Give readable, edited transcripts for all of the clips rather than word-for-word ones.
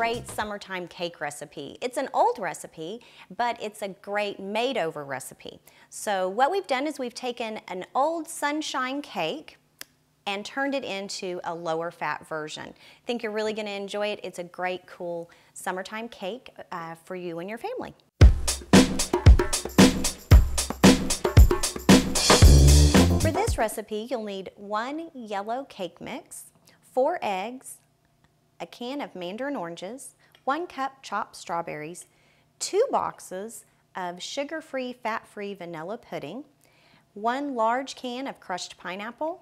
great summertime cake recipe. It's an old recipe, but it's a great made-over recipe. So what we've done is we've taken an old sunshine cake and turned it into a lower fat version. I think you're really gonna enjoy it. It's a great, cool summertime cake for you and your family. For this recipe, you'll need 1 yellow cake mix, 4 eggs, a can of mandarin oranges, 1 cup chopped strawberries, 2 boxes of sugar-free, fat-free vanilla pudding, 1 large can of crushed pineapple,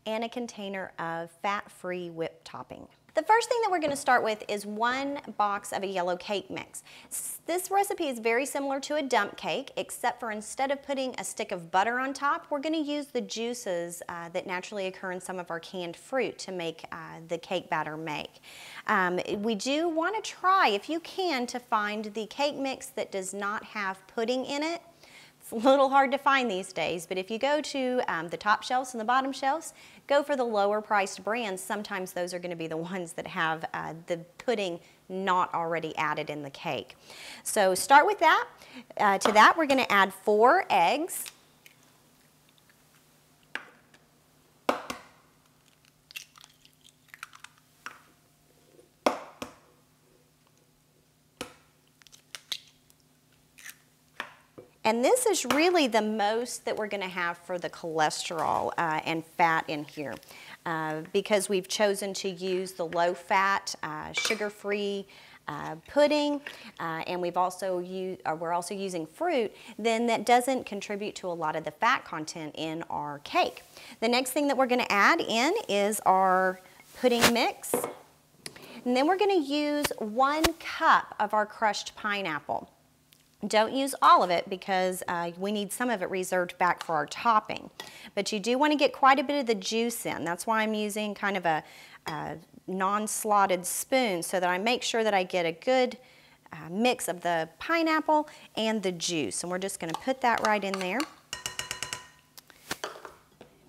and a container of fat-free whipped topping. The first thing that we're going to start with is 1 box of a yellow cake mix. This recipe is very similar to a dump cake, except for instead of putting a stick of butter on top, we're going to use the juices that naturally occur in some of our canned fruit to make the cake batter make. We do want to try, if you can, to find the cake mix that does not have pudding in it. It's a little hard to find these days, but if you go to the top shelves and the bottom shelves, go for the lower priced brands. Sometimes those are going to be the ones that have the pudding not already added in the cake. So start with that. To that we're going to add 4 eggs. And this is really the most that we're going to have for the cholesterol and fat in here because we've chosen to use the low-fat, sugar-free pudding, and we're also using fruit. Then that doesn't contribute to a lot of the fat content in our cake. The next thing that we're going to add in is our pudding mix, and then we're going to use 1 cup of our crushed pineapple. Don't use all of it because we need some of it reserved back for our topping. But you do want to get quite a bit of the juice in. That's why I'm using kind of a non-slotted spoon so that I make sure that I get a good mix of the pineapple and the juice. And we're just going to put that right in there.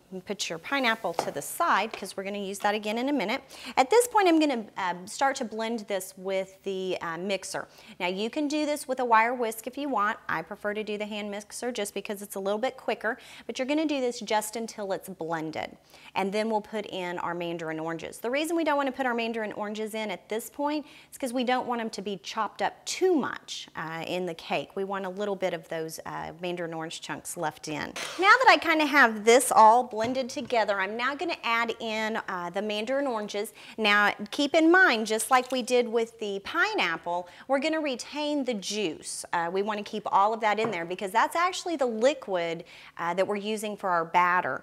And put your pineapple to the side because we're going to use that again in a minute. At this point, I'm going to start to blend this with the mixer. Now, you can do this with a wire whisk if you want. I prefer to do the hand mixer just because it's a little bit quicker, but you're going to do this just until it's blended. And then we'll put in our mandarin oranges. The reason we don't want to put our mandarin oranges in at this point is because we don't want them to be chopped up too much in the cake. We want a little bit of those mandarin orange chunks left in. Now that I kind of have this all blended together, I'm now going to add in the mandarin oranges. Now keep in mind, just like we did with the pineapple, we're going to retain the juice. We want to keep all of that in there because that's actually the liquid that we're using for our batter.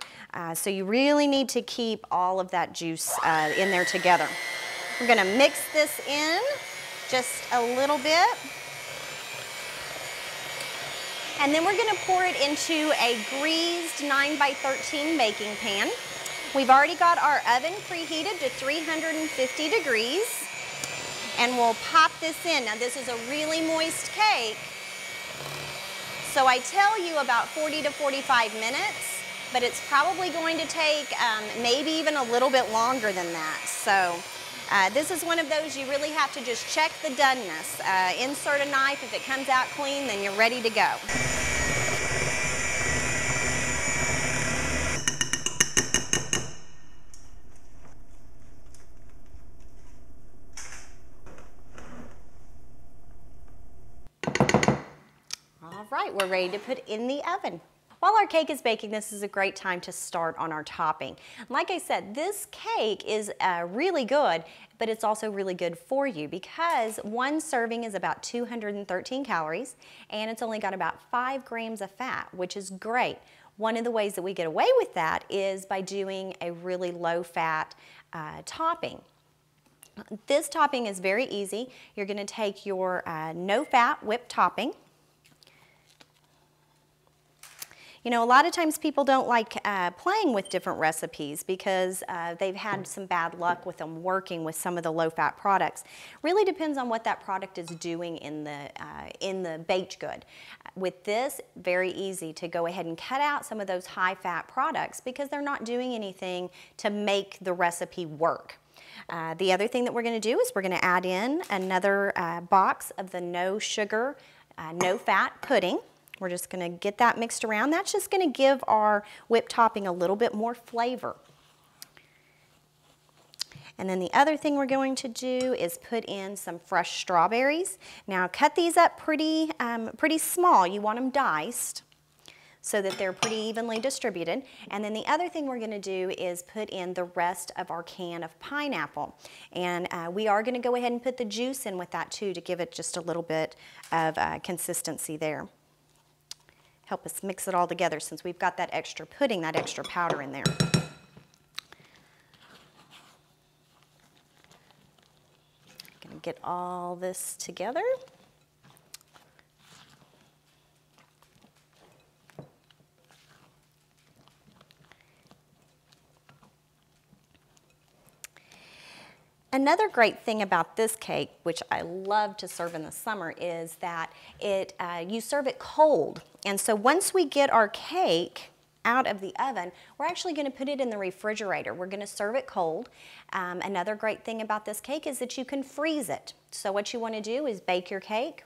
So you really need to keep all of that juice in there together. We're going to mix this in just a little bit. And then we're going to pour it into a greased 9x13 baking pan. We've already got our oven preheated to 350 degrees. And we'll pop this in. Now this is a really moist cake, so I tell you about 40 to 45 minutes, but it's probably going to take maybe even a little bit longer than that. So this is one of those you really have to just check the doneness. Insert a knife. If it comes out clean, then you're ready to go. All right, we're ready to put in the oven. While our cake is baking, this is a great time to start on our topping. Like I said, this cake is really good, but it's also really good for you because 1 serving is about 213 calories and it's only got about 5 grams of fat, which is great. One of the ways that we get away with that is by doing a really low-fat topping. This topping is very easy. You're going to take your no-fat whipped topping. You know, a lot of times people don't like playing with different recipes because they've had some bad luck with them working with some of the low-fat products. Really depends on what that product is doing in the baked good. With this, very easy to go ahead and cut out some of those high-fat products because they're not doing anything to make the recipe work. The other thing that we're going to do is we're going to add in another box of the no sugar, no fat pudding. We're just going to get that mixed around. That's just going to give our whipped topping a little bit more flavor. And then the other thing we're going to do is put in some fresh strawberries. Now cut these up pretty small. You want them diced so that they're pretty evenly distributed. And then the other thing we're going to do is put in the rest of our can of pineapple. And we are going to go ahead and put the juice in with that too to give it just a little bit of consistency there. Help us mix it all together since we've got that extra pudding, that extra powder in there. Gonna get all this together. Another great thing about this cake, which I love to serve in the summer, is that you serve it cold. And so once we get our cake out of the oven, we're actually going to put it in the refrigerator. We're going to serve it cold. Another great thing about this cake is that you can freeze it. So what you want to do is bake your cake,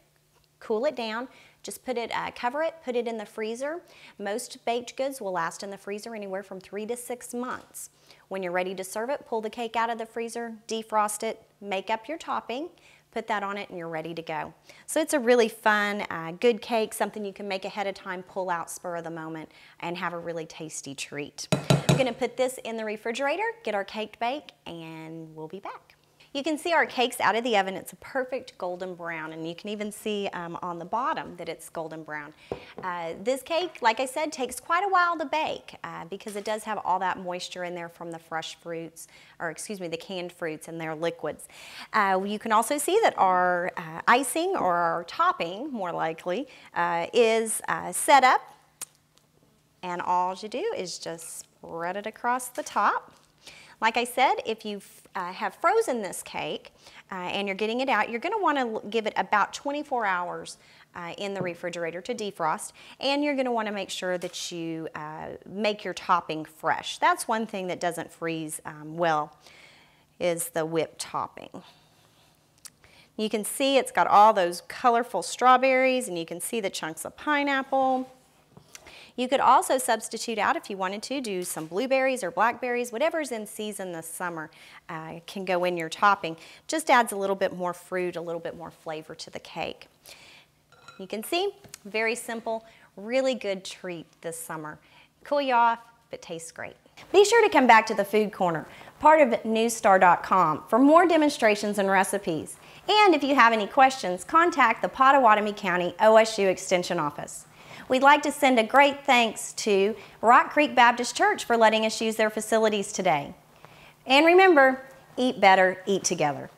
cool it down, just put it, cover it, put it in the freezer. Most baked goods will last in the freezer anywhere from 3 to 6 months. When you're ready to serve it, pull the cake out of the freezer, defrost it, make up your topping, put that on it, and you're ready to go. So it's a really fun, good cake, something you can make ahead of time, pull out spur of the moment, and have a really tasty treat. We're going to put this in the refrigerator, get our cake baked, and we'll be back. You can see our cake's out of the oven. It's a perfect golden brown, and you can even see on the bottom that it's golden brown. This cake, like I said, takes quite a while to bake because it does have all that moisture in there from the fresh fruits, or excuse me, the canned fruits and their liquids. You can also see that our icing, or our topping, more likely, is set up, and all you do is just spread it across the top. Like I said, if you have frozen this cake and you're getting it out, you're going to want to give it about 24 hours in the refrigerator to defrost, and you're going to want to make sure that you make your topping fresh. That's one thing that doesn't freeze well, is the whipped topping. You can see it's got all those colorful strawberries, and you can see the chunks of pineapple. You could also substitute out, if you wanted to, do some blueberries or blackberries, whatever's in season this summer can go in your topping. Just adds a little bit more fruit, a little bit more flavor to the cake. You can see, very simple, really good treat this summer. Cool you off, but tastes great. Be sure to come back to the Food Corner, part of newsstar.com, for more demonstrations and recipes. And if you have any questions, contact the Pottawatomie County OSU Extension Office. We'd like to send a great thanks to Rock Creek Baptist Church for letting us use their facilities today. And remember, eat better, eat together.